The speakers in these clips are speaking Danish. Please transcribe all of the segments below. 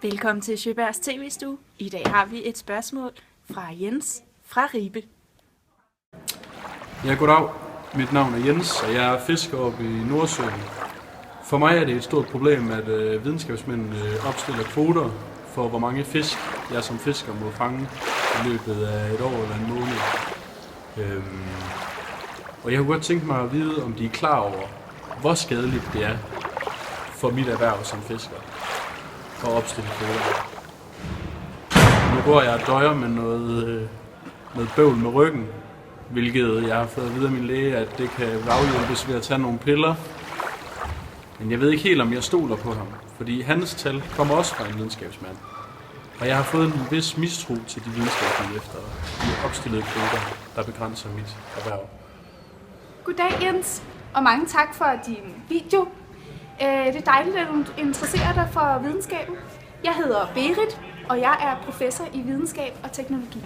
Velkommen til Sjøbergs TV-stue. I dag har vi et spørgsmål fra Jens fra Ribe. Ja, goddag. Mit navn er Jens, og jeg er fisker oppe i Nordsøen. For mig er det et stort problem, at videnskabsmændene opstiller kvoter for, hvor mange fisk jeg som fisker må fange i løbet af et år eller en måned. Og jeg kunne godt tænke mig at vide, om de er klar over, hvor skadeligt det er for mit erhverv som fisker at opstille kvoter. Nu går jeg og døjer med noget bøvl med ryggen, hvilket jeg har fået at vide af min læge, at det kan afhjælpes ved at tage nogle piller. Men jeg ved ikke helt, om jeg stoler på ham, fordi hans tal kommer også fra en videnskabsmand. Og jeg har fået en vis mistro til de videnskabelige efter de opstillede kvoter, der begrænser mit erhverv. Goddag Jens, og mange tak for din video. Det er dejligt, at du interesserer dig for videnskaben. Jeg hedder Berit, og jeg er professor i videnskab og teknologi.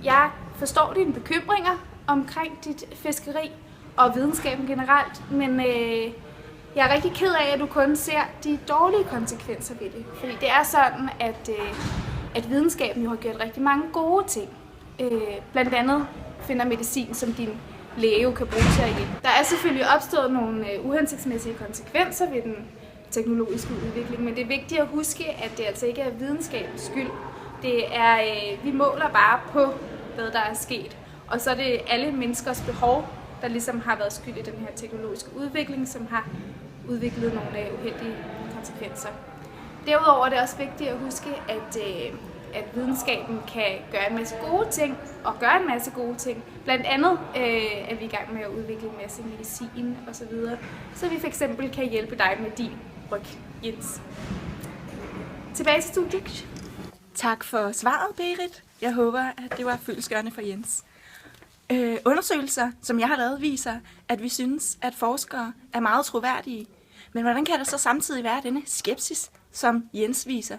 Jeg forstår dine bekymringer omkring dit fiskeri og videnskaben generelt, men jeg er rigtig ked af, at du kun ser de dårlige konsekvenser ved det. Fordi det er sådan, at videnskaben jo har gjort rigtig mange gode ting. Blandt andet finder medicin, som din læge jo kan bruge til at hjælpe. Der er selvfølgelig opstået nogle uhensigtsmæssige konsekvenser ved den teknologiske udvikling, men det er vigtigt at huske, at det altså ikke er videnskabens skyld. Det er, vi måler bare på, hvad der er sket, og så er det alle menneskers behov, der ligesom har været skyld i den her teknologiske udvikling, som har udviklet nogle uheldige konsekvenser. Derudover er det også vigtigt at huske, at videnskaben kan gøre en masse gode ting, og gøre en masse gode ting. Blandt andet er vi i gang med at udvikle en masse medicin osv., så vi fx kan hjælpe dig med din ryg, Jens. Tilbage til studiet. Tak for svaret, Berit. Jeg håber, at det var fyldestgørende for Jens. Undersøgelser, som jeg har lavet, viser, at vi synes, at forskere er meget troværdige. Men hvordan kan der så samtidig være denne skepsis, som Jens viser?